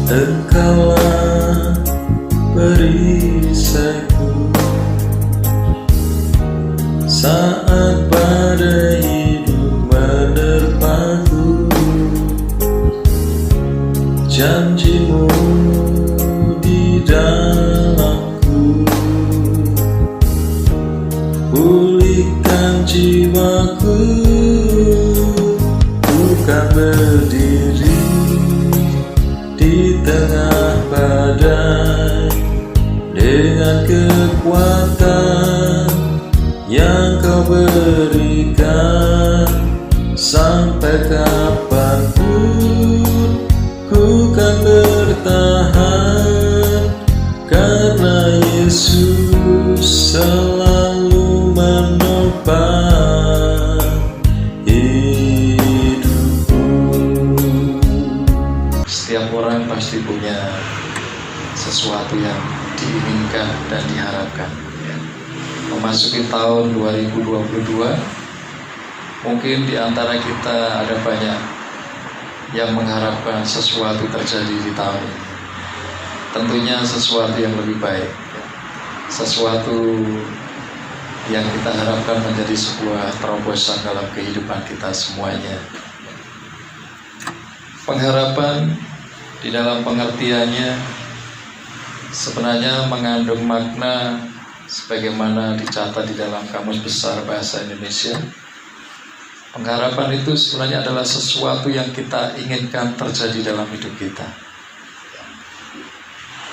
Engkaulah perisaiku saat badai hidup menerpaku. Janjimu di dalamku, pulihkan jiwaku. Bukan berdiri di tengah badai dengan kekuatan yang kau berikan. Sampai kapanpun ku kan bertahan, karena Yesus selalu menopang hidupku. Setiap orang pasti punya sesuatu yang diinginkan dan diharapkan. Memasuki tahun 2022, mungkin di antara kita ada banyak yang mengharapkan sesuatu terjadi di tahun ini. Tentunya sesuatu yang lebih baik, sesuatu yang kita harapkan menjadi sebuah terobosan dalam kehidupan kita semuanya. Pengharapan di dalam pengertiannya sebenarnya mengandung makna sebagaimana dicatat di dalam Kamus Besar Bahasa Indonesia. Pengharapan itu sebenarnya adalah sesuatu yang kita inginkan terjadi dalam hidup kita,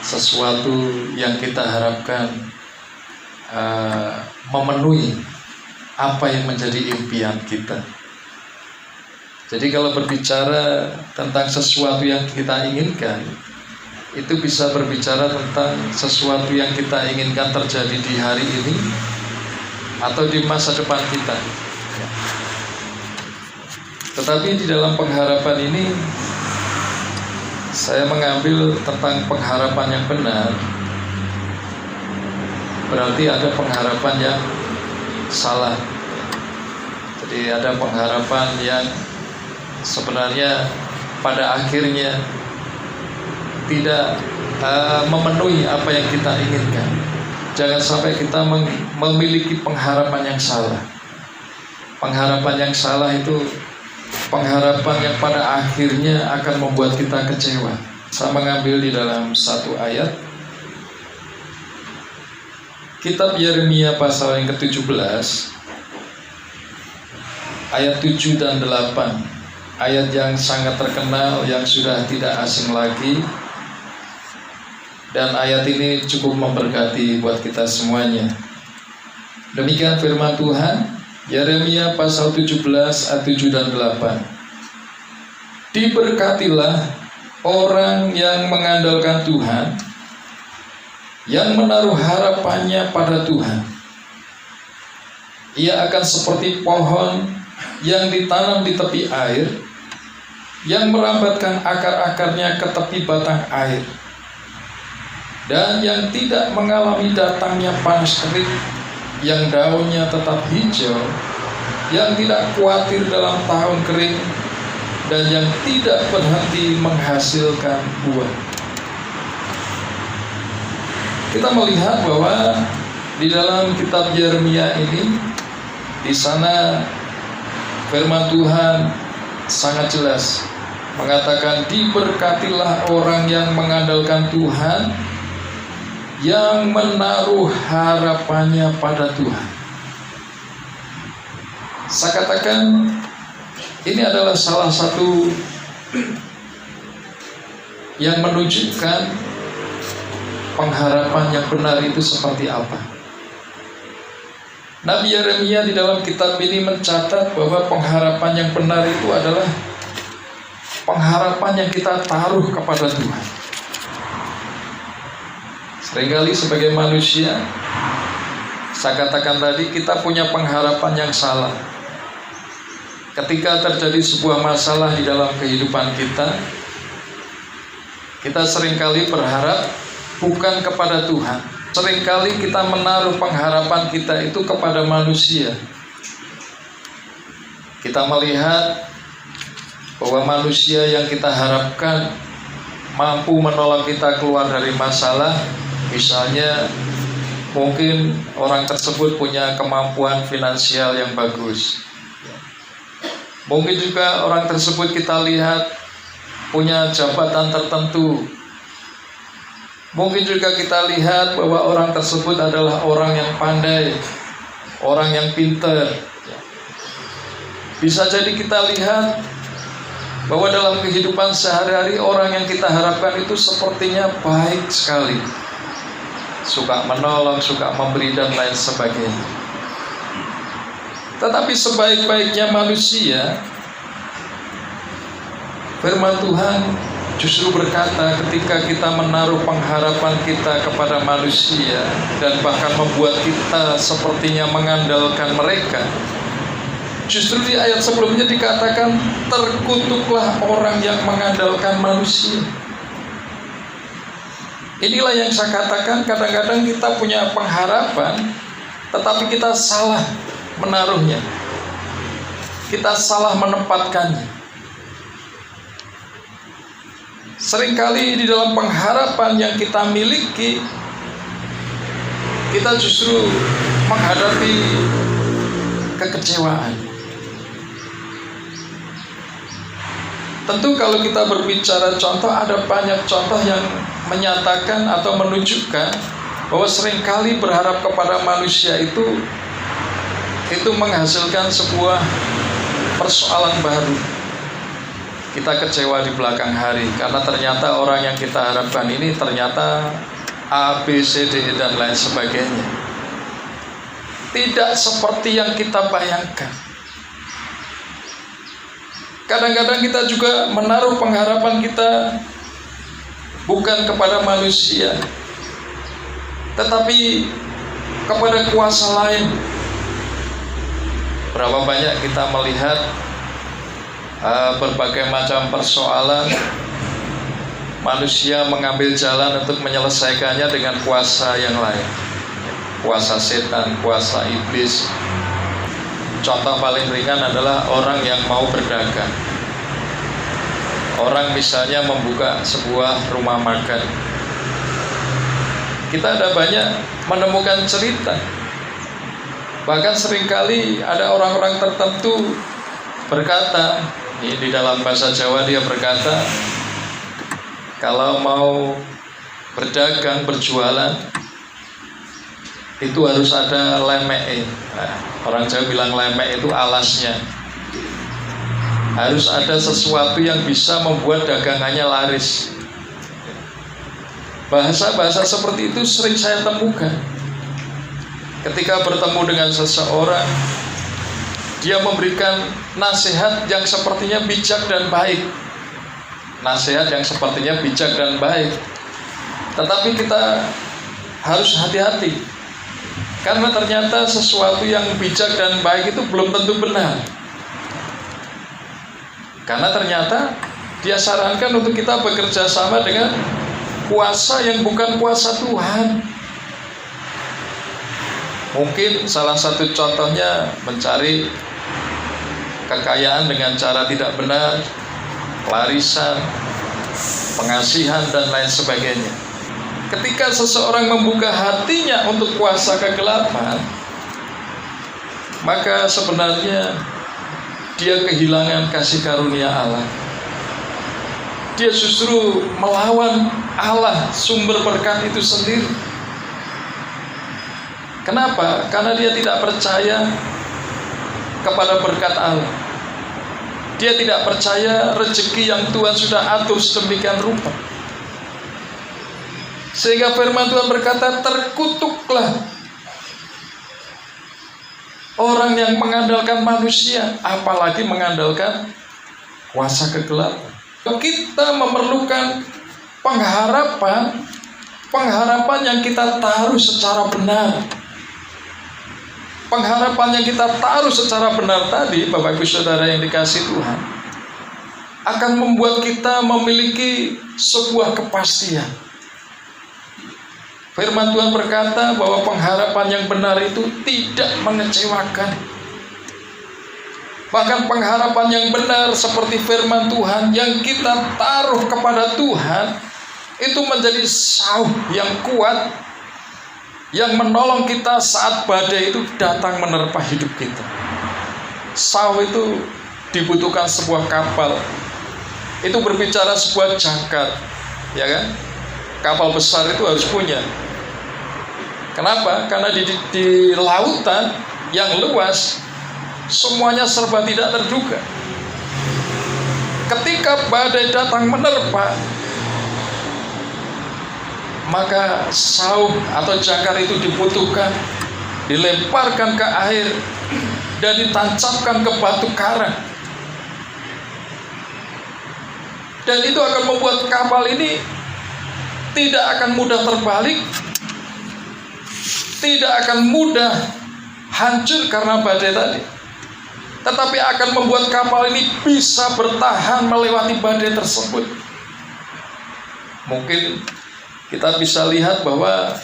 sesuatu yang kita harapkan memenuhi apa yang menjadi impian kita. Jadi kalau berbicara tentang sesuatu yang kita inginkan, itu bisa berbicara tentang sesuatu yang kita inginkan terjadi di hari ini atau di masa depan kita. Tetapi di dalam pengharapan ini, saya mengambil tentang pengharapan yang benar. Berarti ada pengharapan yang salah. Jadi ada pengharapan yang sebenarnya pada akhirnya tidak memenuhi apa yang kita inginkan. Jangan sampai kita memiliki pengharapan yang salah. Pengharapan yang salah itu pengharapan yang pada akhirnya akan membuat kita kecewa. Saya mengambil di dalam satu ayat, Kitab Yeremia pasal yang ke-17, ayat 7 dan 8. Ayat yang sangat terkenal, yang sudah tidak asing lagi. Dan ayat ini cukup memberkati buat kita semuanya. Demikian firman Tuhan, Yeremia pasal 17 ayat 7 dan 8. Diberkatilah orang yang mengandalkan Tuhan, yang menaruh harapannya pada Tuhan. Ia akan seperti pohon yang ditanam di tepi air, yang merambatkan akar-akarnya ke tepi batang air, dan yang tidak mengalami datangnya panas terik, yang daunnya tetap hijau, yang tidak khawatir dalam tahun kering, dan yang tidak berhenti menghasilkan buah. Kita melihat bahwa di dalam kitab Yeremia ini, di sana firman Tuhan sangat jelas mengatakan, diberkatilah orang yang mengandalkan Tuhan, yang menaruh harapannya pada Tuhan. Saya katakan ini adalah salah satu yang menunjukkan pengharapan yang benar itu seperti apa. Nabi Yeremia di dalam kitab ini mencatat bahwa pengharapan yang benar itu adalah pengharapan yang kita taruh kepada Tuhan. Seringkali sebagai manusia, saya katakan tadi, kita punya pengharapan yang salah. Ketika terjadi sebuah masalah di dalam kehidupan kita, kita seringkali berharap bukan kepada Tuhan. Seringkali kita menaruh pengharapan kita itu kepada manusia. Kita melihat bahwa manusia yang kita harapkan mampu menolong kita keluar dari masalah. Misalnya mungkin orang tersebut punya kemampuan finansial yang bagus. Mungkin juga orang tersebut kita lihat punya jabatan tertentu. Mungkin juga kita lihat bahwa orang tersebut adalah orang yang pandai, orang yang pintar. Bisa jadi kita lihat bahwa dalam kehidupan sehari-hari orang yang kita harapkan itu sepertinya baik sekali, suka menolong, suka memberi dan lain sebagainya. Tetapi sebaik-baiknya manusia, firman Tuhan justru berkata, ketika kita menaruh pengharapan kita kepada manusia dan bahkan membuat kita sepertinya mengandalkan mereka, justru di ayat sebelumnya dikatakan, terkutuklah orang yang mengandalkan manusia. Inilah yang saya katakan, kadang-kadang kita punya pengharapan, tetapi kita salah menaruhnya. Kita salah menempatkannya. Seringkali di dalam pengharapan yang kita miliki, kita justru menghadapi kekecewaan. Tentu kalau kita berbicara contoh, ada banyak contoh yang menyatakan atau menunjukkan bahwa seringkali berharap kepada manusia itu menghasilkan sebuah persoalan baru. Kita kecewa di belakang hari karena ternyata orang yang kita harapkan ini ternyata A, B, C, D dan lain sebagainya. Tidak seperti yang kita bayangkan. Kadang-kadang kita juga menaruh pengharapan kita bukan kepada manusia, tetapi kepada kuasa lain. Berapa banyak kita melihat berbagai macam persoalan, manusia mengambil jalan untuk menyelesaikannya dengan kuasa yang lain, kuasa setan, kuasa iblis. Contoh paling ringan adalah orang yang mau berdagang. Orang misalnya membuka sebuah rumah makan. Kita ada banyak menemukan cerita. Bahkan seringkali ada orang-orang tertentu berkata, ini di dalam bahasa Jawa dia berkata, kalau mau berdagang, berjualan, itu harus ada lemek. Orang Jawa bilang lemek itu alasnya. Harus ada sesuatu yang bisa membuat dagangannya laris. Bahasa-bahasa seperti itu sering saya temukan. Ketika bertemu dengan seseorang, dia memberikan nasihat yang sepertinya bijak dan baik. Nasihat yang sepertinya bijak dan baik. Tetapi kita harus hati-hati. Karena ternyata sesuatu yang bijak dan baik itu belum tentu benar. Karena ternyata dia sarankan untuk kita bekerja sama dengan kuasa yang bukan kuasa Tuhan. Mungkin salah satu contohnya mencari kekayaan dengan cara tidak benar, warisan, pengasihan dan lain sebagainya. Ketika seseorang membuka hatinya untuk kuasa kegelapan, maka sebenarnya dia kehilangan kasih karunia Allah. Dia justru melawan Allah, sumber berkat itu sendiri. Kenapa? Karena dia tidak percaya kepada berkat Allah. Dia tidak percaya rezeki yang Tuhan sudah atur sedemikian rupa. Sehingga firman Tuhan berkata, terkutuklah orang yang mengandalkan manusia, apalagi mengandalkan kuasa kegelapan. Kita memerlukan pengharapan yang kita taruh secara benar. Pengharapan yang kita taruh secara benar tadi, Bapak Ibu Saudara yang dikasihi Tuhan, akan membuat kita memiliki sebuah kepastian. Firman Tuhan berkata bahwa pengharapan yang benar itu tidak mengecewakan. Bahkan pengharapan yang benar seperti firman Tuhan yang kita taruh kepada Tuhan itu menjadi sauh yang kuat, yang menolong kita saat badai itu datang menerpa hidup kita. Sauh itu dibutuhkan sebuah kapal. Itu berbicara sebuah jangkar, ya kan? Kapal besar itu harus punya. Kenapa? Karena di lautan yang luas semuanya serba tidak terduga. Ketika badai datang menerpa, maka sauh atau jangkar itu dibutuhkan, dilemparkan ke air dan ditancapkan ke batu karang. Dan itu akan membuat kapal ini tidak akan mudah terbalik, tidak akan mudah hancur karena badai tadi, tetapi akan membuat kapal ini bisa bertahan melewati badai tersebut. Mungkin kita bisa lihat bahwa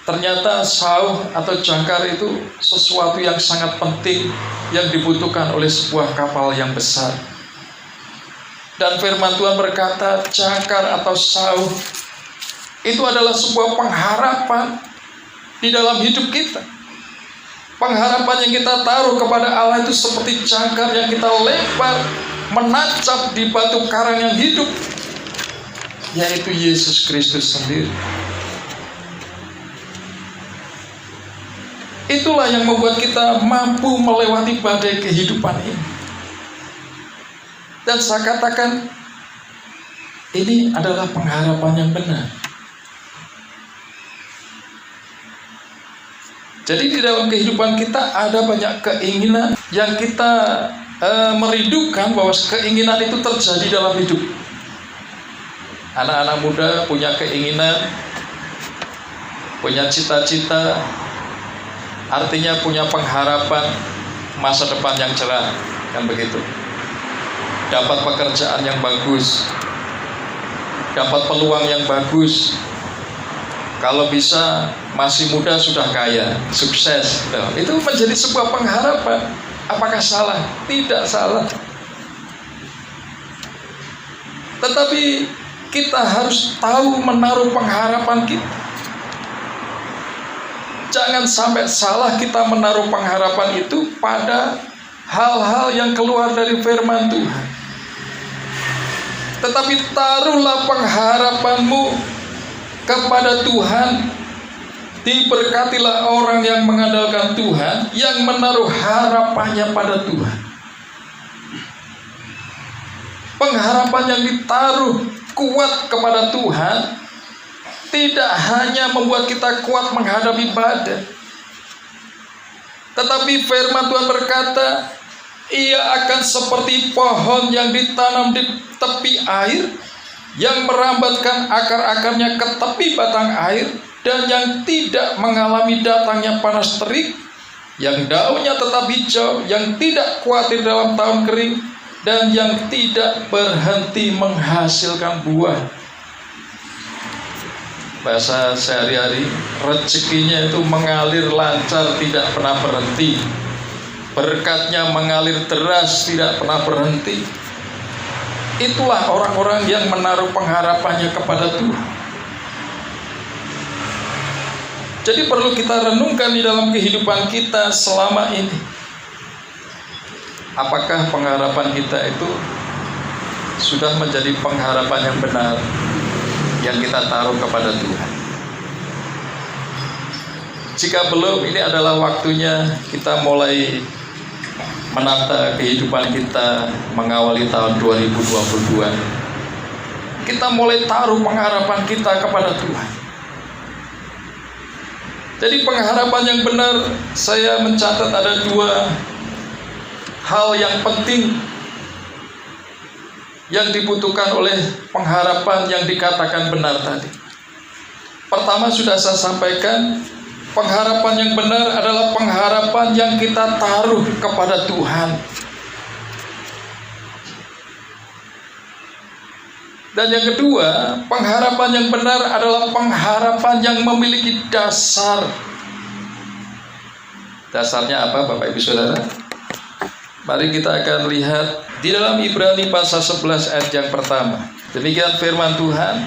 ternyata sauh atau jangkar itu sesuatu yang sangat penting yang dibutuhkan oleh sebuah kapal yang besar. Dan firman Tuhan berkata, jangkar atau sauh itu adalah sebuah pengharapan di dalam hidup kita. Pengharapan yang kita taruh kepada Allah itu seperti jangkar yang kita lempar menancap di batu karang yang hidup, yaitu Yesus Kristus sendiri. Itulah yang membuat kita mampu melewati badai kehidupan ini. Dan saya katakan, ini adalah pengharapan yang benar. Jadi di dalam kehidupan kita ada banyak keinginan yang kita merindukan bahwa keinginan itu terjadi dalam hidup. Anak-anak muda punya keinginan, punya cita-cita, artinya punya pengharapan masa depan yang cerah, kan begitu. Dapat pekerjaan yang bagus, dapat peluang yang bagus. Kalau bisa masih muda sudah kaya, sukses. Itu menjadi sebuah pengharapan. Apakah salah? Tidak salah. Tetapi kita harus tahu menaruh pengharapan kita. Jangan sampai salah kita menaruh pengharapan itu pada hal-hal yang keluar dari firman Tuhan. Tetapi taruhlah pengharapanmu kepada Tuhan. Diberkatilah orang yang mengandalkan Tuhan, yang menaruh harapannya pada Tuhan. Pengharapan yang ditaruh kuat kepada Tuhan tidak hanya membuat kita kuat menghadapi badai, tetapi firman Tuhan berkata, ia akan seperti pohon yang ditanam di tepi air, yang merambatkan akar-akarnya ke tepi batang air, dan yang tidak mengalami datangnya panas terik, yang daunnya tetap hijau, yang tidak khawatir dalam tahun kering, dan yang tidak berhenti menghasilkan buah. Bahasa sehari-hari, rezekinya itu mengalir lancar, tidak pernah berhenti. Berkatnya mengalir deras, tidak pernah berhenti. Itulah orang-orang yang menaruh pengharapannya kepada Tuhan. Jadi perlu kita renungkan di dalam kehidupan kita selama ini. Apakah pengharapan kita itu sudah menjadi pengharapan yang benar yang kita taruh kepada Tuhan? Jika belum, ini adalah waktunya kita mulai menata kehidupan kita mengawali tahun 2022. Kita mulai taruh pengharapan kita kepada Tuhan. Jadi pengharapan yang benar, saya mencatat ada dua hal yang penting yang dibutuhkan oleh pengharapan yang dikatakan benar tadi. Pertama sudah saya sampaikan, pengharapan yang benar adalah pengharapan yang kita taruh kepada Tuhan. Dan yang kedua, pengharapan yang benar adalah pengharapan yang memiliki dasar. Dasarnya apa, Bapak Ibu Saudara? Mari kita akan lihat di dalam Ibrani pasal 11 ayat yang pertama. Demikian firman Tuhan.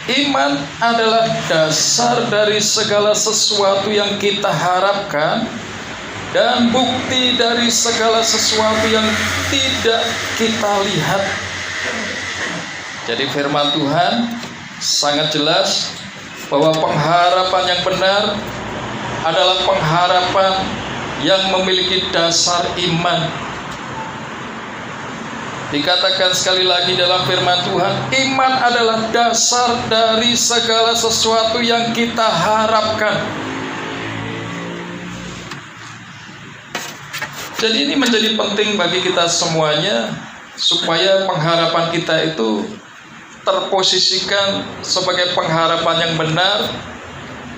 Iman adalah dasar dari segala sesuatu yang kita harapkan dan bukti dari segala sesuatu yang tidak kita lihat. Jadi firman Tuhan sangat jelas bahwa pengharapan yang benar adalah pengharapan yang memiliki dasar iman. Dikatakan sekali lagi dalam firman Tuhan, iman adalah dasar dari segala sesuatu yang kita harapkan. Jadi ini menjadi penting bagi kita semuanya, supaya pengharapan kita itu terposisikan sebagai pengharapan yang benar,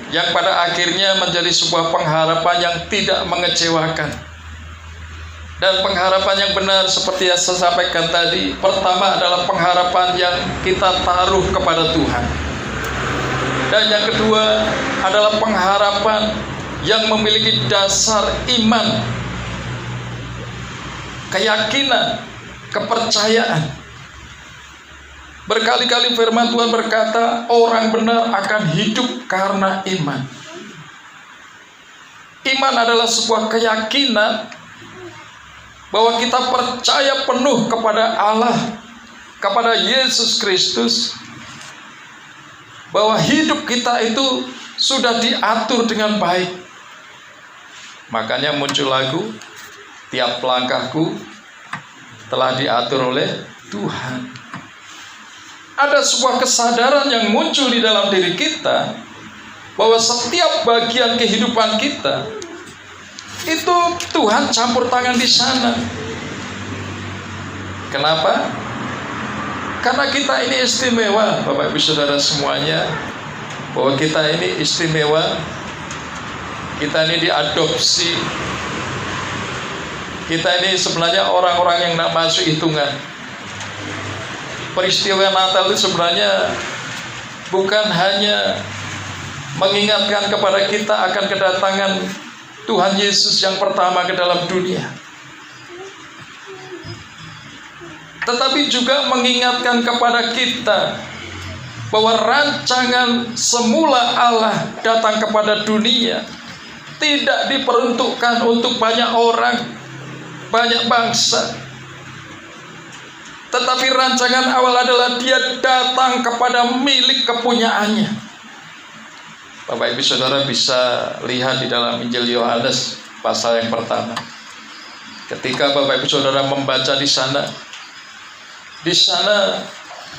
yang pada akhirnya menjadi sebuah pengharapan yang tidak mengecewakan. Dan pengharapan yang benar seperti yang saya sampaikan tadi, pertama adalah pengharapan yang kita taruh kepada Tuhan. Dan yang kedua adalah pengharapan yang memiliki dasar iman, keyakinan, kepercayaan. Berkali-kali firman Tuhan berkata, orang benar akan hidup karena iman. Iman adalah sebuah keyakinan bahwa kita percaya penuh kepada Allah, kepada Yesus Kristus, bahwa hidup kita itu sudah diatur dengan baik. Makanya muncul lagu, tiap langkahku telah diatur oleh Tuhan. Ada sebuah kesadaran yang muncul di dalam diri kita bahwa setiap bagian kehidupan kita itu Tuhan campur tangan di sana. Kenapa? Karena kita ini istimewa, Bapak Ibu Saudara semuanya, bahwa kita ini istimewa, kita ini diadopsi, kita ini sebenarnya orang-orang yang tidak masuk hitungan. Peristiwa Natal itu sebenarnya bukan hanya mengingatkan kepada kita akan kedatangan Tuhan Yesus yang pertama ke dalam dunia, tetapi juga mengingatkan kepada kita bahwa rancangan semula Allah datang kepada dunia tidak diperuntukkan untuk banyak orang, banyak bangsa, tetapi rancangan awal adalah Dia datang kepada milik kepunyaannya. Bapak Ibu Saudara bisa lihat di dalam Injil Yohanes pasal yang pertama. Ketika Bapak Ibu Saudara membaca di sana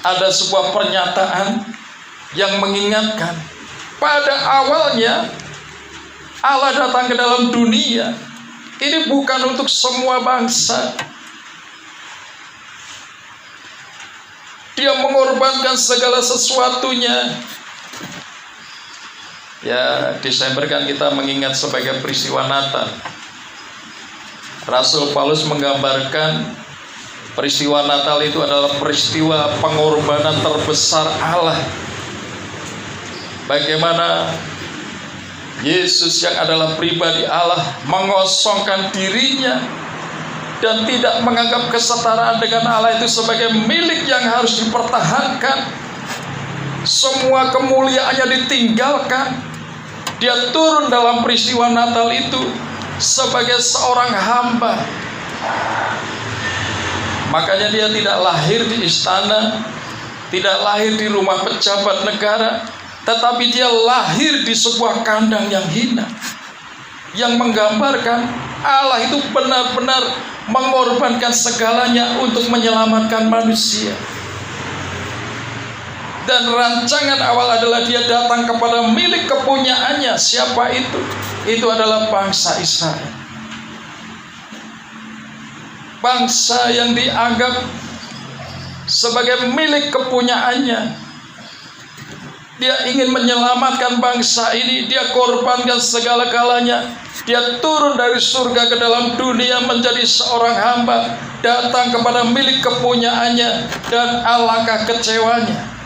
ada sebuah pernyataan yang mengingatkan pada awalnya Allah datang ke dalam dunia ini bukan untuk semua bangsa. Dia mengorbankan segala sesuatunya. Ya, Desember kan kita mengingat sebagai peristiwa Natal. Rasul Paulus menggambarkan peristiwa Natal itu adalah peristiwa pengorbanan terbesar Allah. Bagaimana Yesus yang adalah pribadi Allah mengosongkan dirinya dan tidak menganggap kesetaraan dengan Allah itu sebagai milik yang harus dipertahankan. Semua kemuliaannya ditinggalkan. Dia turun dalam peristiwa Natal itu sebagai seorang hamba. Makanya dia tidak lahir di istana, tidak lahir di rumah pejabat negara, tetapi dia lahir di sebuah kandang yang hina, yang menggambarkan Allah itu benar-benar mengorbankan segalanya untuk menyelamatkan manusia. Dan rancangan awal adalah Dia datang kepada milik kepunyaannya. Siapa itu? Itu adalah bangsa Israel. Bangsa yang dianggap sebagai milik kepunyaannya. Dia ingin menyelamatkan bangsa ini. Dia korbankan segala-galanya. Dia turun dari surga ke dalam dunia menjadi seorang hamba, datang kepada milik kepunyaannya, dan alangkah kecewanya.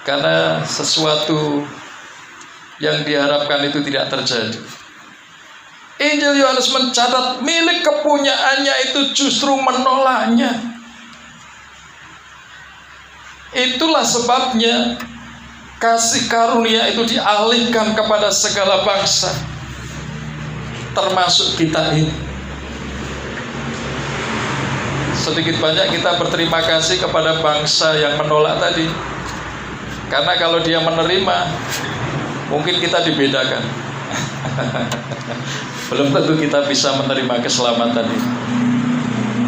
Karena sesuatu yang diharapkan itu tidak terjadi. Injil Yohanes mencatat milik kepunyaannya itu justru menolaknya. Itulah sebabnya kasih karunia itu dialihkan kepada segala bangsa, termasuk kita ini. Sedikit banyak kita berterima kasih kepada bangsa yang menolak tadi, karena kalau dia menerima, mungkin kita dibedakan. Belum tentu kita bisa menerima keselamatan ini.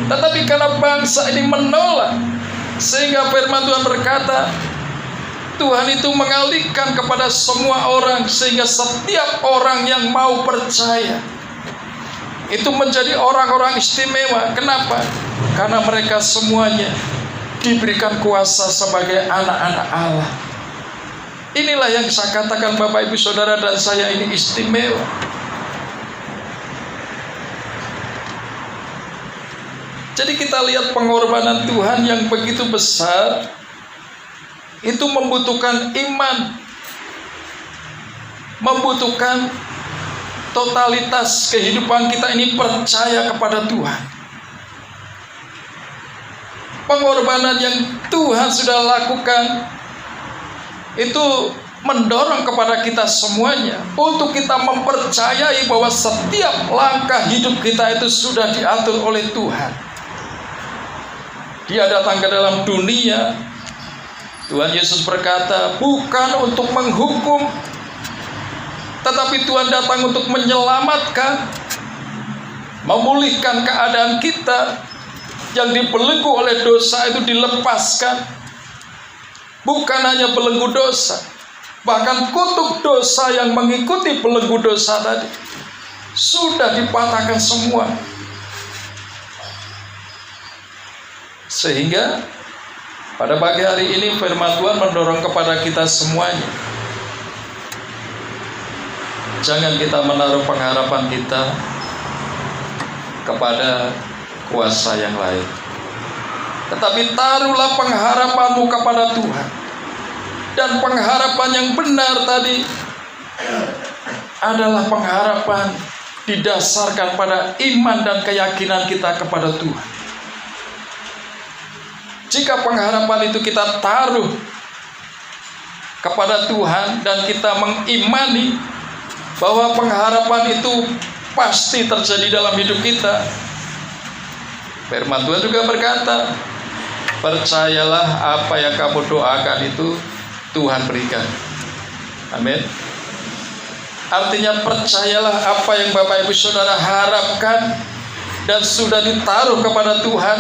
Tetapi karena bangsa ini menolak, sehingga firman Tuhan berkata, Tuhan itu mengalihkan kepada semua orang, sehingga setiap orang yang mau percaya itu menjadi orang-orang istimewa. Kenapa? Karena mereka semuanya diberikan kuasa sebagai anak-anak Allah. Inilah yang saya katakan, Bapak Ibu Saudara dan saya ini istimewa. Jadi kita lihat pengorbanan Tuhan yang begitu besar, itu membutuhkan iman, membutuhkan totalitas kehidupan kita ini percaya kepada Tuhan. Pengorbanan yang Tuhan sudah lakukan itu mendorong kepada kita semuanya untuk kita mempercayai bahwa setiap langkah hidup kita itu sudah diatur oleh Tuhan. Dia datang ke dalam dunia, Tuhan Yesus berkata, bukan untuk menghukum, tetapi Tuhan datang untuk menyelamatkan, memulihkan keadaan kita yang dibelenggu oleh dosa itu dilepaskan. Bukan hanya belenggu dosa, bahkan kutuk dosa yang mengikuti belenggu dosa tadi sudah dipatahkan semua. Sehingga pada pagi hari ini firman Tuhan mendorong kepada kita semuanya, jangan kita menaruh pengharapan kita kepada kuasa yang lain, tetapi taruhlah pengharapanmu kepada Tuhan. Dan pengharapan yang benar tadi adalah pengharapan didasarkan pada iman dan keyakinan kita kepada Tuhan. Jika pengharapan itu kita taruh kepada Tuhan dan kita mengimani bahwa pengharapan itu pasti terjadi dalam hidup kita, firman Tuhan juga berkata, percayalah apa yang kamu doakan itu Tuhan berikan. Amin. Artinya percayalah apa yang Bapak Ibu Saudara harapkan dan sudah ditaruh kepada Tuhan,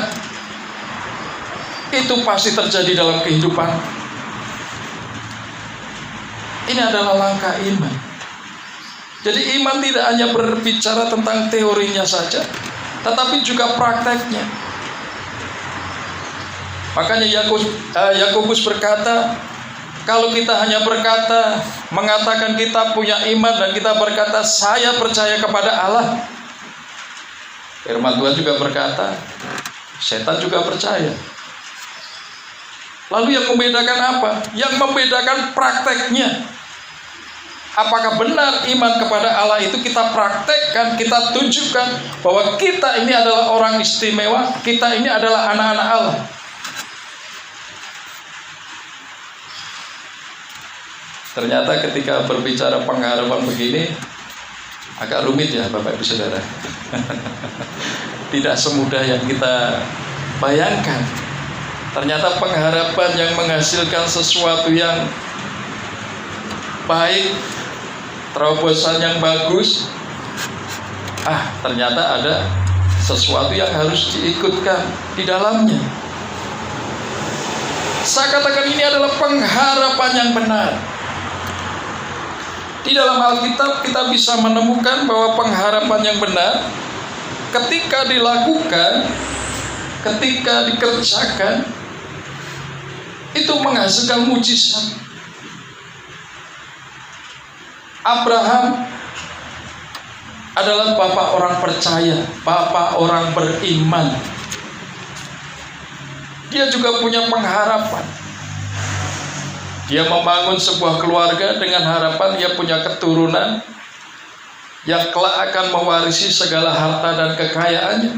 itu pasti terjadi dalam kehidupan. Ini adalah langkah iman. Jadi iman tidak hanya berbicara tentang teorinya saja, tetapi juga prakteknya. Makanya Yakobus berkata, kalau kita hanya berkata, mengatakan kita punya iman dan kita berkata saya percaya kepada Allah, firman Tuhan juga berkata, setan juga percaya. Lalu yang membedakan apa? Yang membedakan prakteknya. Apakah benar iman kepada Allah itu kita praktekkan, kita tunjukkan bahwa kita ini adalah orang istimewa, kita ini adalah anak-anak Allah. Ternyata ketika berbicara pengharapan begini agak rumit ya Bapak Ibu Saudara. Tidak semudah yang kita bayangkan. Ternyata pengharapan yang menghasilkan sesuatu yang baik, terobosan yang bagus, ternyata ada sesuatu yang harus diikutkan di dalamnya. Saya katakan ini adalah pengharapan yang benar. Di dalam Alkitab kita bisa menemukan bahwa pengharapan yang benar ketika dilakukan, ketika dikerjakan, itu menghasilkan mujizat. Abraham adalah bapak orang percaya, bapak orang beriman. Dia juga punya pengharapan. Dia membangun sebuah keluarga dengan harapan dia punya keturunan yang kelak akan mewarisi segala harta dan kekayaannya.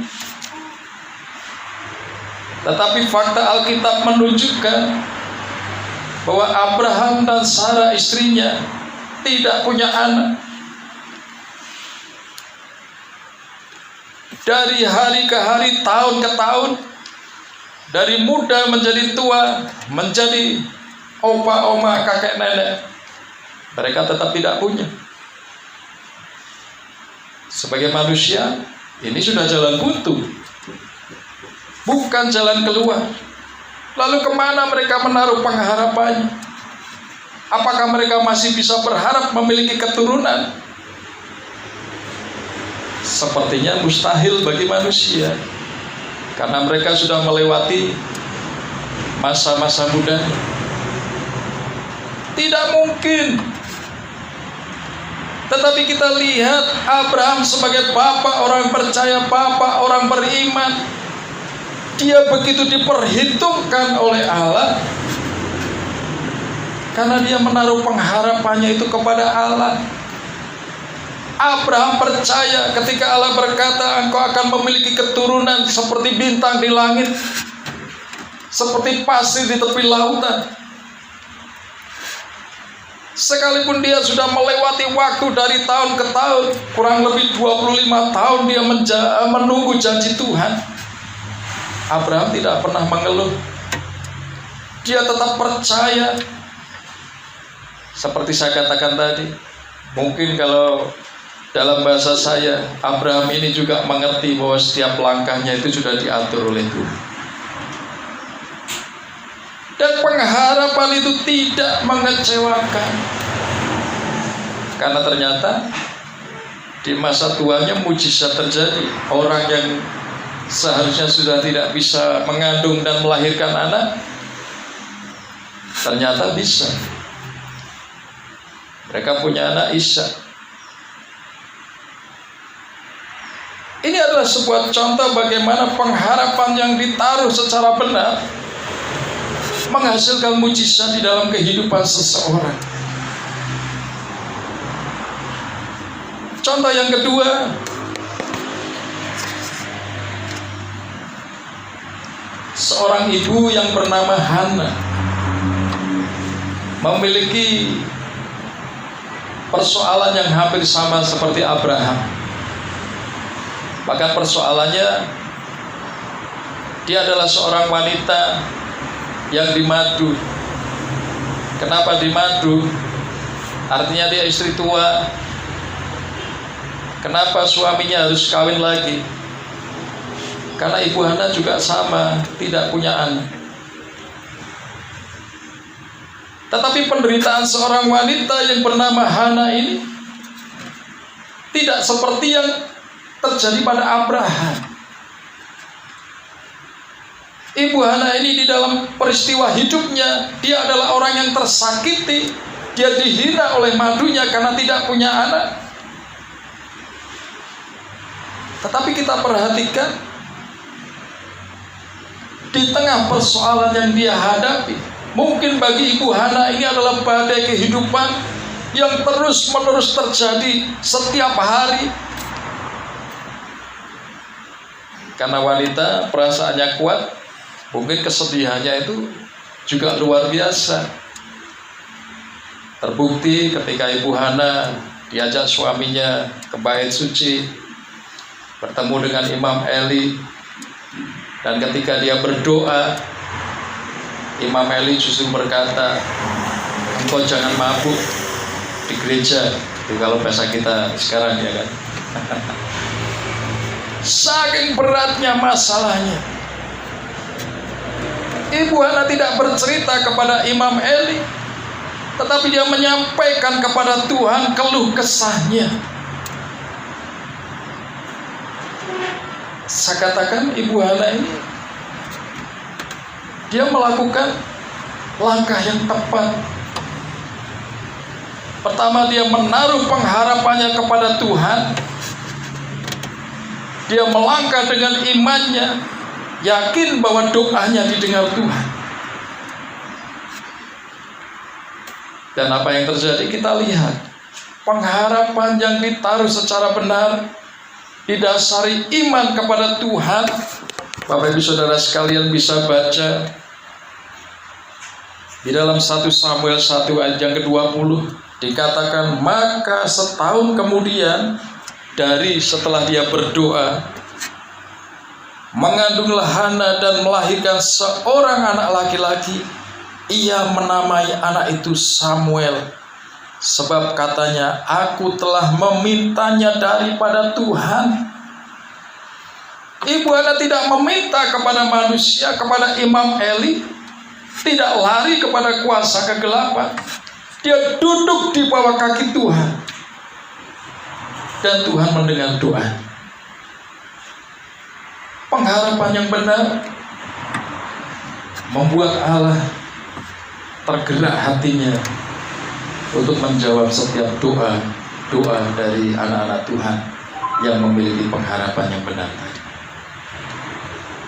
Tetapi fakta Alkitab menunjukkan bahwa Abraham dan Sarah istrinya tidak punya anak. Dari hari ke hari, tahun ke tahun, dari muda menjadi tua, menjadi opa, oma, kakek, nenek, mereka tetap tidak punya. Sebagai manusia, ini sudah jalan buntu, bukan jalan keluar. Lalu kemana mereka menaruh pengharapannya? Apakah mereka masih bisa berharap memiliki keturunan? Sepertinya mustahil bagi manusia, karena mereka sudah melewati masa-masa muda. Tidak mungkin. Tetapi kita lihat Abraham sebagai bapak orang percaya, bapak orang beriman. Dia begitu diperhitungkan oleh Allah, karena dia menaruh pengharapannya itu kepada Allah. Abraham percaya ketika Allah berkata, engkau akan memiliki keturunan seperti bintang di langit, seperti pasir di tepi lautan. Sekalipun dia sudah melewati waktu dari tahun ke tahun, kurang lebih 25 tahun dia menunggu janji Tuhan, Abraham tidak pernah mengeluh. Dia tetap percaya. Seperti saya katakan tadi, mungkin kalau dalam bahasa saya, Abraham ini juga mengerti bahwa setiap langkahnya itu sudah diatur oleh Tuhan. Dan pengharapan itu tidak mengecewakan, karena ternyata di masa tuanya mujizat terjadi. Orang yang seharusnya sudah tidak bisa mengandung dan melahirkan anak, ternyata bisa. Mereka punya anak Ishak. Ini adalah sebuah contoh bagaimana pengharapan yang ditaruh secara benar menghasilkan mujizat di dalam kehidupan seseorang. Contoh yang kedua, seorang ibu yang bernama Hana memiliki persoalan yang hampir sama seperti Abraham. Bahkan persoalannya, dia adalah seorang wanita yang dimadu. Kenapa dimadu? Artinya dia istri tua. Kenapa suaminya harus kawin lagi? Karena ibu Hana juga sama, tidak punya anak. Tetapi penderitaan seorang wanita yang bernama Hana ini tidak seperti yang terjadi pada Abraham. Ibu Hana ini di dalam peristiwa hidupnya, dia adalah orang yang tersakiti. Dia dihina oleh madunya karena tidak punya anak. Tetapi kita perhatikan, di tengah persoalan yang dia hadapi, mungkin bagi Ibu Hana ini adalah badai kehidupan yang terus-menerus terjadi setiap hari. Karena wanita perasaannya kuat, mungkin kesedihannya itu juga luar biasa. Terbukti ketika Ibu Hana diajak suaminya ke bait suci, bertemu dengan Imam Eli, dan ketika dia berdoa, Imam Eli justru berkata, engkau jangan mabuk di gereja. Itu kalau bahasa kita sekarang, ya kan. Saking beratnya masalahnya, Ibu Hana tidak bercerita kepada Imam Eli, tetapi dia menyampaikan kepada Tuhan keluh kesahnya. Saya katakan Ibu Hana ini, dia melakukan langkah yang tepat. Pertama, dia menaruh pengharapannya kepada Tuhan. Dia melangkah dengan imannya, yakin bahwa doanya didengar Tuhan. Dan apa yang terjadi kita lihat. pengharapan yang ditaruh secara benar, didasari iman kepada Tuhan. Bapak Ibu Saudara sekalian bisa baca di dalam 1 Samuel 1 ayat yang ke-20, dikatakan, maka setahun kemudian dari setelah dia berdoa, mengandunglah Hana dan melahirkan seorang anak laki-laki. Ia menamai anak itu Samuel, sebab katanya, aku telah memintanya daripada Tuhan. Ibu Hana tidak meminta kepada manusia, kepada Imam Eli, tidak lari kepada kuasa kegelapan. Dia duduk di bawah kaki Tuhan, dan Tuhan mendengar doa. Pengharapan yang benar membuat Allah tergerak hatinya untuk menjawab setiap doa dari anak-anak Tuhan yang memiliki pengharapan yang benar.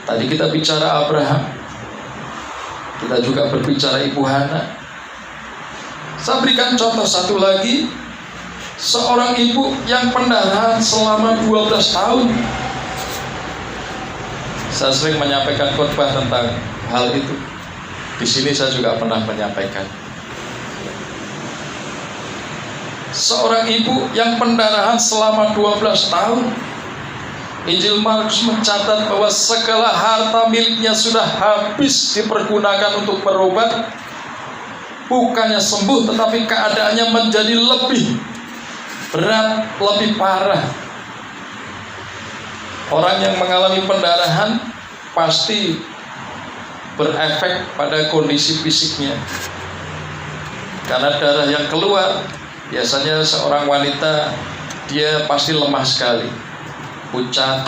Tadi kita bicara Abraham, kita juga berbicara Ibu Hana. Saya berikan contoh satu lagi, seorang ibu yang pendarahan selama 12 tahun. Saya sering menyampaikan khotbah tentang hal itu. Di sini saya juga pernah menyampaikan. Seorang ibu yang pendarahan selama 12 tahun. Injil Markus mencatat bahwa segala harta miliknya sudah habis dipergunakan untuk berobat. Bukannya sembuh, tetapi keadaannya menjadi lebih berat, lebih parah. Orang yang mengalami pendarahan pasti berefek pada kondisi fisiknya. Karena darah yang keluar, biasanya seorang wanita dia pasti lemah sekali, pucat.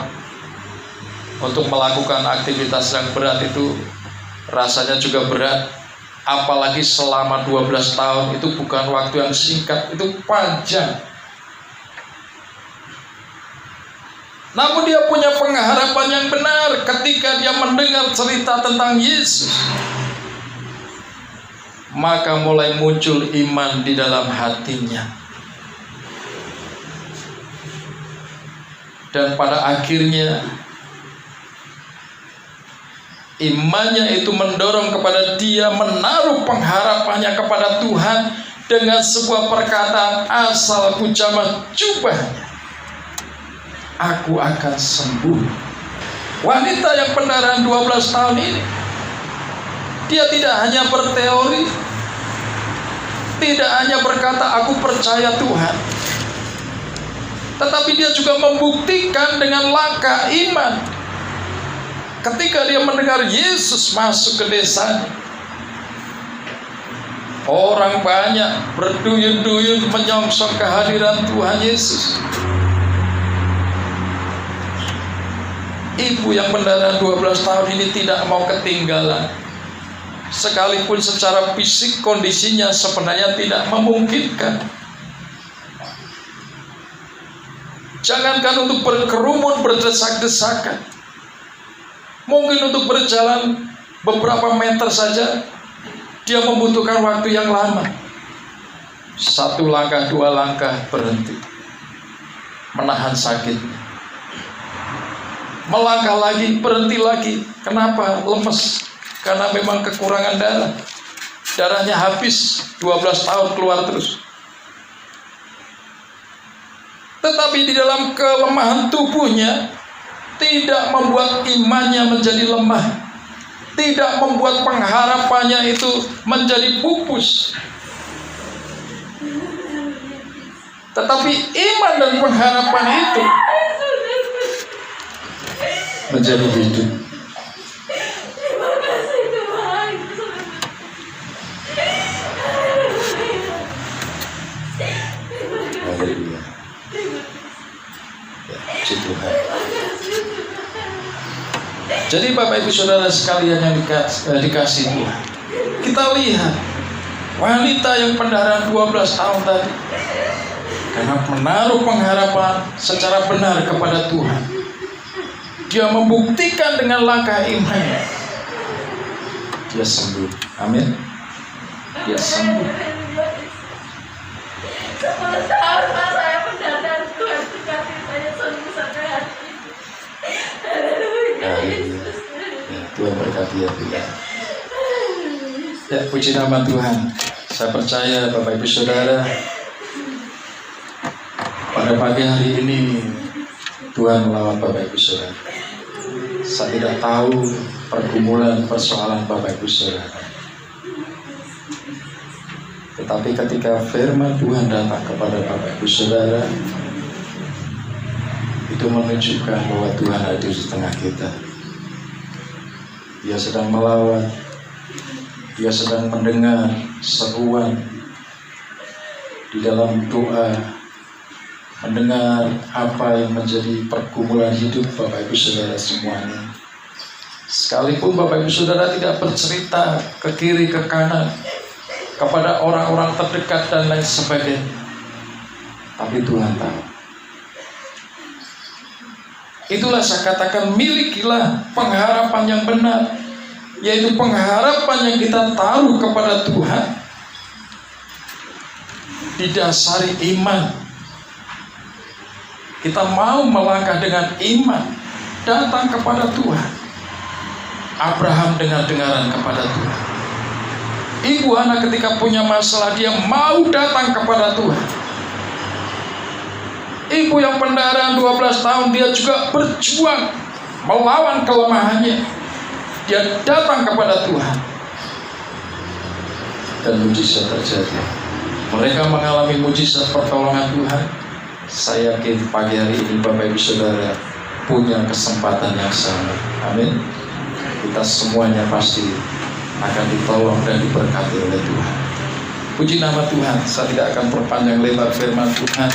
Untuk melakukan aktivitas yang berat itu rasanya juga berat. Apalagi selama 12 tahun, itu bukan waktu yang singkat, itu panjang. Namun dia punya pengharapan yang benar ketika dia mendengar cerita tentang Yesus. Maka mulai muncul iman di dalam hatinya. Dan pada akhirnya imannya itu mendorong kepada dia menaruh pengharapannya kepada Tuhan dengan sebuah perkataan, asal ku jamah jubahnya, aku akan sembuh. Wanita yang pendarahan 12 tahun ini, dia tidak hanya berteori, tidak hanya berkata aku percaya Tuhan, tetapi dia juga membuktikan dengan langkah iman. Ketika dia mendengar Yesus masuk ke desanya, orang banyak berduyun-duyun menyongsong kehadiran Tuhan Yesus. Ibu yang pendarahan 12 tahun ini tidak mau ketinggalan. Sekalipun secara fisik kondisinya sebenarnya tidak memungkinkan. Jangankan untuk berkerumun, berdesak-desakan, mungkin untuk berjalan beberapa meter saja dia membutuhkan waktu yang lama. Satu langkah, dua langkah berhenti, menahan sakitnya. Melangkah lagi, berhenti lagi. Kenapa? Lemes. Karena memang kekurangan darah. Darahnya habis, 12 tahun keluar terus. Tetapi di dalam kelemahan tubuhnya tidak membuat imannya menjadi lemah, tidak membuat pengharapannya itu menjadi pupus. Tetapi iman dan pengharapan itu menjadi hidup. Haleluya. Ya, puji Tuhan. Jadi Bapak Ibu Saudara sekalian yang dikasih Tuhan, kita lihat wanita yang pendarahan 12 tahun tadi, karena menaruh pengharapan secara benar kepada Tuhan, dia membuktikan dengan langkah iman, dia sembuh. Amin. Dia sembuh. ketika dia bilang. Ya, puji nama Tuhan. Saya percaya Bapak Ibu Saudara, pada pagi hari ini Tuhan melawat Bapak Ibu Saudara. Saya tidak tahu pergumulan persoalan Bapak Ibu Saudara, tetapi ketika firman Tuhan datang kepada Bapak Ibu Saudara, itu menunjukkan bahwa Tuhan hadir di tengah kita. Dia sedang melawat, dia sedang mendengar seruan di dalam doa, mendengar apa yang menjadi pergumulan hidup Bapak Ibu Saudara semuanya. Sekalipun Bapak Ibu Saudara tidak bercerita ke kiri ke kanan kepada orang-orang terdekat dan lain sebagainya, tapi Tuhan tahu. Itulah saya katakan, milikilah pengharapan yang benar, yaitu pengharapan yang kita taruh kepada Tuhan, didasari iman. Kita mau melangkah dengan iman, datang kepada Tuhan. Abraham dengar-dengaran kepada Tuhan. Ibu anak ketika punya masalah, dia mau datang kepada Tuhan. Ibu yang pendarahan 12 tahun, dia juga berjuang melawan kelemahannya. Dia datang kepada Tuhan, dan mujizat terjadi. Mereka mengalami mujizat pertolongan Tuhan. Saya yakin pagi hari ini Bapak Ibu Saudara punya kesempatan yang sama. Amin. Kita semuanya pasti akan ditolong dan diberkati oleh Tuhan. Puji nama Tuhan. Saya tidak akan perpanjang lebar firman Tuhan.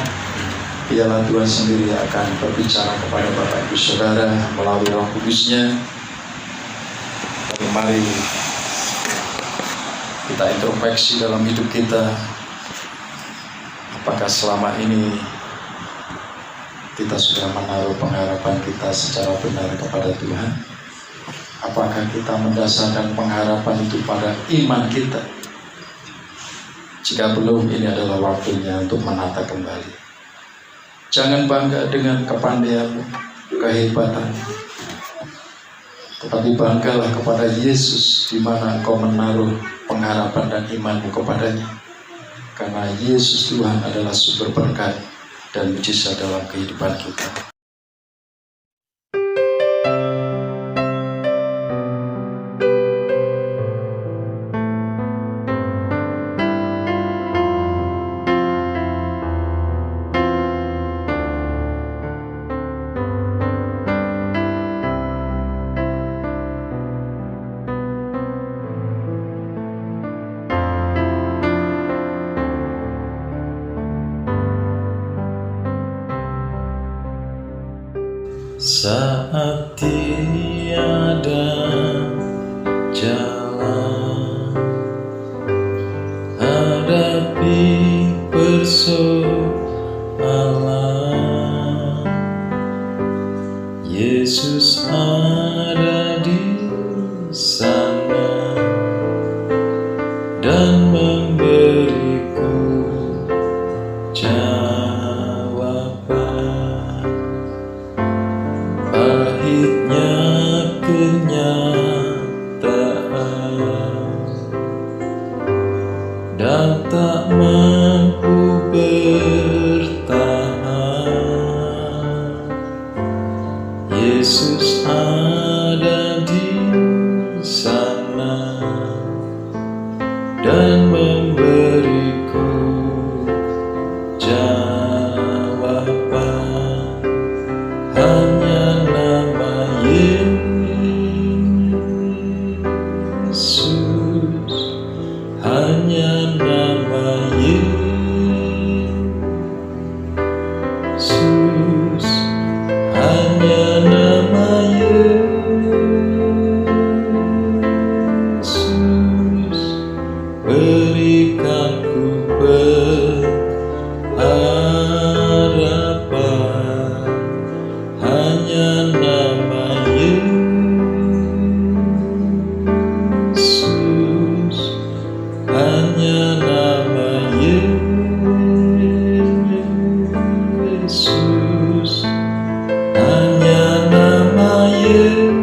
Biarlah Tuhan sendiri akan berbicara kepada Bapak Ibu Saudara melalui Roh Kudus-Nya. Dan mari kita introspeksi dalam hidup kita. Apakah selama ini kita sudah menaruh pengharapan kita secara benar kepada Tuhan? Apakah kita mendasarkan pengharapan itu pada iman kita? Jika belum, ini adalah waktunya untuk menata kembali. Jangan bangga dengan kepandaianmu, kehebatanmu, tetapi banggalah kepada Yesus, di mana engkau menaruh pengharapan dan imanmu kepadanya. Karena Yesus Tuhan adalah sumber berkat dan mujizat dalam kehidupan kita. Saat tiada jalan, hadapi persoalan, Yesus ada di sana dan memberiku jawaban. Pahitnya kenyataan dan tak mampu bertahan, Yesus ada di sana dan memberiku jawaban. Hanya nama Yesus, hanya nama Yesus, hanya nama Yesus, berikan ku pengharapan. Hanya nama Yesus, hanya nama Yesus, hanya nama Yesus,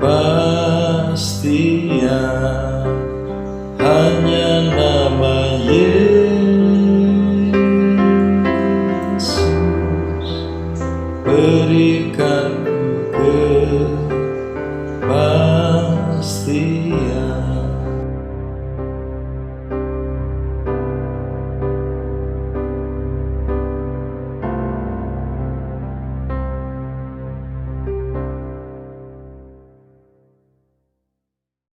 kepastian.